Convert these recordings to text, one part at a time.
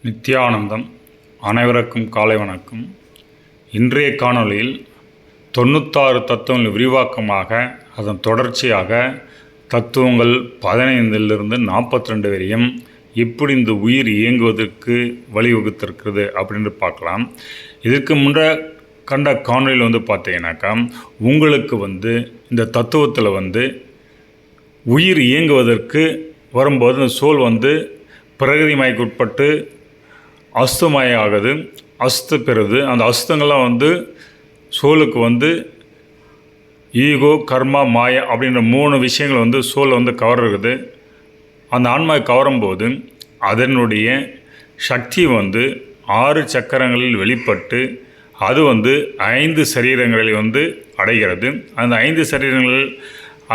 நித்யானந்தம். அனைவருக்கும் காலை வணக்கம். இன்றைய காணொளியில் 96 தத்துவங்கள் விரிவாக்கமாக அதன் தொடர்ச்சியாக தத்துவங்கள் 15லிருந்து 42 வரையும் எப்படி இந்த உயிர் இயங்குவதற்கு வழிவகுத்திருக்கிறது அப்படின்னு பார்க்கலாம். இதற்கு முன்ன கண்ட காணொளியில் பார்த்தீங்கன்னாக்கா உங்களுக்கு இந்த தத்துவத்தில் உயிர் இயங்குவதற்கு வரும்போது இந்த சோல் பிரகதிமயக்கு உட்பட்டு அஸ்தமய ஆகுது, அஸ்து பெறுது. அந்த அஸ்தங்கள்லாம் சோலுக்கு ஈகோ, கர்மா, மாயா அப்படின்ற 3 விஷயங்கள் சோல் கவர்றது. அந்த ஆன்மாவை கவரும்போது அதனுடைய சக்தி 6 சக்கரங்களில் வெளிப்பட்டு அது 5 சரீரங்களில் அடைகிறது. அந்த 5 சரீரங்களில்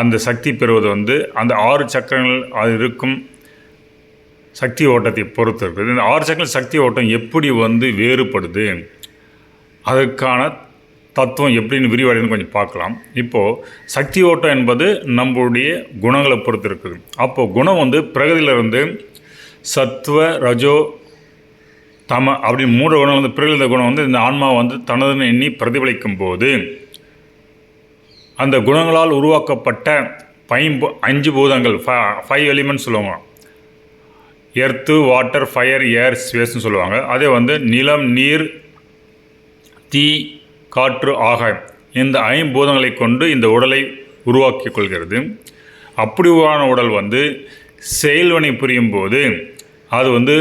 அந்த சக்தி பெறுவது அந்த 6 சக்கரங்கள் அது இருக்கும் சக்தி ஓட்டத்தை பொறுத்து இருக்குது. இந்த 6 சக்கர சக்தி ஓட்டம் எப்படி வேறுபடுது, அதற்கான தத்துவம் எப்படின்னு விரிவடைன்னு கொஞ்சம் பார்க்கலாம். இப்போது சக்தி ஓட்டம் என்பது நம்மளுடைய குணங்களை பொறுத்து இருக்குது. அப்போது குணம் பிரகதியிலிருந்து சத்துவ, ரஜோ, தம அப்படின்னு 3 குணம் பிரகதித குணம் இந்த ஆன்மா தனதுன்னு எண்ணி பிரதிபலிக்கும் போது அந்த குணங்களால் உருவாக்கப்பட்ட 5 பூதங்கள் 5 எலிமெண்ட்ஸ் சொல்லுவாங்க. எர்த்து, வாட்டர், ஃபயர், ஏர், ஸ்பேஸ்னு சொல்லுவாங்க. அதே நிலம், நீர், தீ, காற்று, ஆகாயம் இந்த 5 பூதங்களை கொண்டு இந்த உடலை உருவாக்கி கொள்கிறது. அப்படி உருவான உடல் செயல்வினை புரியும் போது அது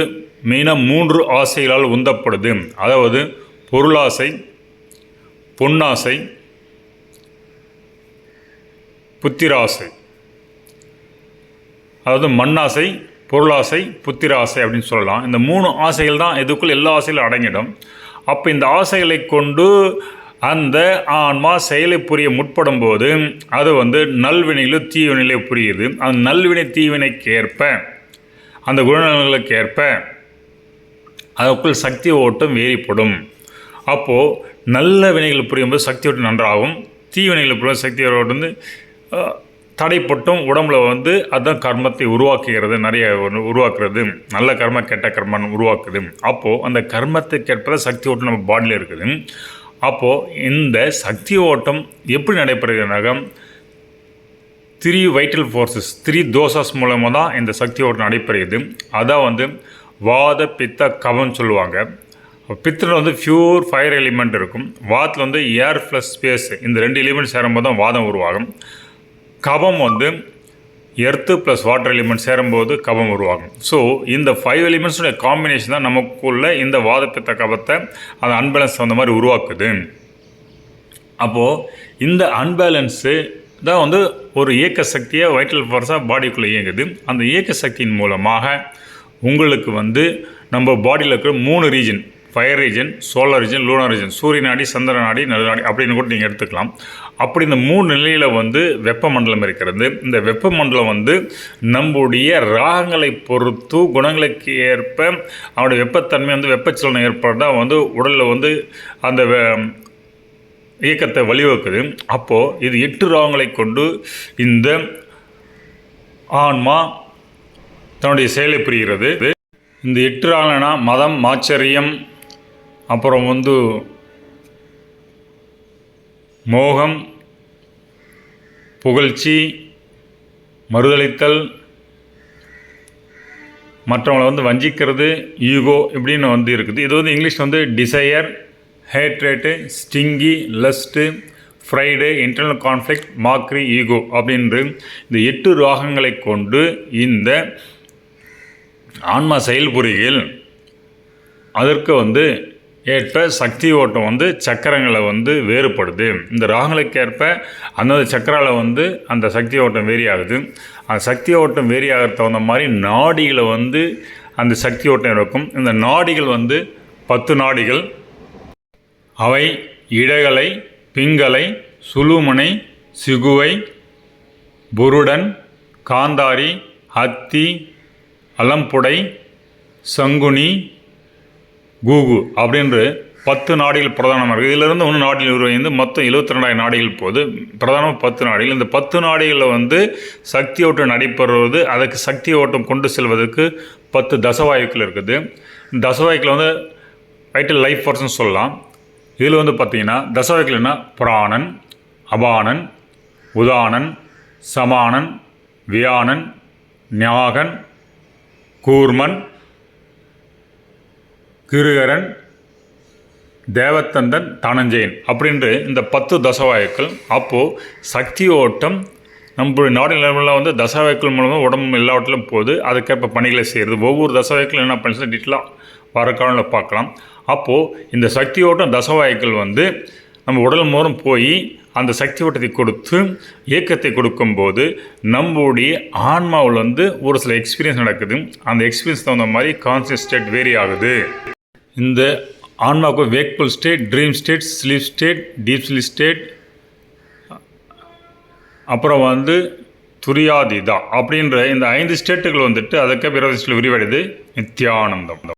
மெயினாக 3 ஆசைகளால் உந்தப்படுது. அதாவது பொருளாசை, பொன்னாசை, புத்திராசை. அதாவது மண்ணாசை, பொருளாசை, புத்திராசை அப்படின்னு சொல்லலாம். இந்த 3 ஆசைகள் தான் இதுக்குள் எல்லா ஆசைகளும் அடங்கிடும். அப்போ இந்த ஆசைகளை கொண்டு அந்த ஆன்மா செயலை புரிய முற்படும் போது அது நல்வினையிலும் தீவினையிலும் புரியுது. அந்த நல்வினை தீவினைக்கு ஏற்ப அந்த குணநலங்களுக்கு ஏற்ப அதுக்குள் சக்தி ஓட்டம் வேறுபடும். அப்போது நல்ல வினைகள் புரியும்போது சக்தி ஓட்டம் நன்றாகும், தீவினைகள் புரியும் சக்தி ஓட்டம் தடைப்பட்டும் உடம்புல அதுதான் கர்மத்தை உருவாக்குகிறது. நிறைய உருவாக்குறது, நல்ல கர்ம கெட்ட கர்மன்னு உருவாக்குது. அப்போது அந்த கர்மத்துக்கு ஏற்ப சக்தி ஓட்டம் நம்ம பாடியில் இருக்குது. அப்போது இந்த சக்தி ஓட்டம் எப்படி நடைபெறுகிறதுனாக்கா 3 வைட்டல் ஃபோர்ஸஸ், 3 தோசாஸ் மூலமாக தான் இந்த சக்தி ஓட்டம் நடைபெறுகிறது. அதான் வாத, பித்த, கபம்னு சொல்லுவாங்க. பித்தனில் பியூர் ஃபயர் எலிமெண்ட் இருக்கும். வாத்தில் ஏர் ப்ளஸ் ஸ்பேஸ் இந்த 2 எலிமெண்ட் சேரும்போது தான் வாதம் உருவாகும். கபம் எர்த்து ப்ளஸ் வாட்டர் எலிமெண்ட் சேரும்போது கபம் உருவாகும். ஸோ இந்த 5 எலிமெண்ட்ஸுடைய காம்பினேஷன் தான் நமக்குள்ள இந்த வாதப்பித்த கபத்தை அந்த அன்பேலன்ஸ் அந்த மாதிரி உருவாக்குது. அப்போது இந்த அன்பேலன்ஸு தான் ஒரு இயக்க சக்தியை வைட்டல் ஃபோர்ஸாக பாடிக்குள்ளே இயங்குது. அந்த இயக்க சக்தியின் மூலமாக உங்களுக்கு நம்ம பாடியில் இருக்கிற 3 region, fire region, solar region, lunar region, சூரிய நாடி, சந்திர நாடி, நடுநாடி அப்படின்னு கூட நீங்கள் எடுத்துக்கலாம். அப்படி இந்த 3 நிலையில் வெப்பமண்டலம் இருக்கிறது. இந்த வெப்பமண்டலம் நம்முடைய ராகங்களை பொறுத்து குணங்களுக்கு ஏற்ப அவனுடைய வெப்பத்தன்மை வெப்பச்சலனை ஏற்பட்டால் உடலில் அந்த இயக்கத்தை வழிவகுக்குது. அப்போது இது 8 ராகங்களை கொண்டு இந்த ஆன்மா தன்னுடைய செயலை புரிகிறது. இந்த 8 ராகங்கள்னா மதம், மாச்சரியம், அப்புறம் மோகம், புகழ்ச்சி, மறுதளித்தல், மற்றவங்களை வஞ்சிக்கிறது, ஈகோ இப்படின்னு இருக்குது. இது English desire, hatred, stingy, lust, pride, internal conflict, மாக்ரி, ஈகோ அப்படின்று இந்த 8 ராகங்களை கொண்டு இந்த ஆன்மா செயல்புரியில் அதற்கு ஏற்ப சக்தி ஓட்டம் சக்கரங்களை வேறுபடுது. இந்த ராகங்களுக்கு ஏற்ப அந்தந்த சக்கராவில் அந்த சக்தி ஓட்டம் வேரி ஆகுது. அந்த சக்தி ஓட்டம் வேரி ஆகிறது தகுந்த மாதிரி நாடிகளை அந்த சக்தி ஓட்டம் இருக்கும். இந்த நாடிகள் 10 நாடிகள். அவை இடகலை, பிங்கலை, சுழுமுனை, சிகுவை, புருடன், காந்தாரி, அத்தி, அலம்புடை, சங்குனி, கூகு அப்படின்று 10 நாடிகள் பிரதானமாக இருக்குது. இதிலிருந்து 1 நாடிகள் உருவாகி மொத்தம் 72 நாடிகள் போது பிரதானமாக 10 நாடிகள். இந்த 10 நாடிகளில் சக்தி ஓட்டம் நடைபெறுவது, அதுக்கு சக்தி ஓட்டம் கொண்டு செல்வதற்கு 10 தசவாயுக்கள் இருக்குது. தசவாயுக்கள் வந்து வைட்டல் லைஃப் ஃபோர்ஸ்னு சொல்லலாம். இதில் வந்து பார்த்திங்கன்னா தசவாயுக்கள் என்ன, பிராணன், அபானன், உதானன், சமானன், வியானன், ஞாகன், கூர்மன், கிருகரன், தேவத்தந்தன், தனஞ்சயன் அப்படின்ற இந்த 10 தசவாயுக்கள். அப்போது சக்தி ஓட்டம் நம்மளுடைய நாடு நிலமெல்லாம் வந்து தசவாயுக்கள் மூலமாக உடம்பு எல்லாவற்றிலும் போகுது. அதுக்கேற்ப பணிகளை செய்கிறது. ஒவ்வொரு தசவாயுக்கள் என்ன பண்ணி டீட்டெயிலாக வர காலத்தில் பார்க்கலாம். அப்போது இந்த சக்தி ஓட்டம் தசவாயுக்கள் வந்து நம்ம உடல் மூலம் போய் அந்த சக்தி ஓட்டத்தை கொடுத்து இயக்கத்தை கொடுக்கும்போது நம்மளுடைய ஆன்மாவில் வந்து ஒரு சில எக்ஸ்பீரியன்ஸ் நடக்குது. அந்த எக்ஸ்பீரியன்ஸ் தகுந்த மாதிரி கான்சியஸ் ஸ்டேட் வேரி ஆகுது. இந்த ஆன்மாவுக்கு wakeful state, dream state, sleep state, deep sleep state, அப்புறம் வந்து துரியாதீதா அப்படின்ற இந்த 5 ஸ்டேட்டுகள் வந்துட்டு அதுக்கே விரோதத்தில் விரிவடைது நித்யானந்தம்.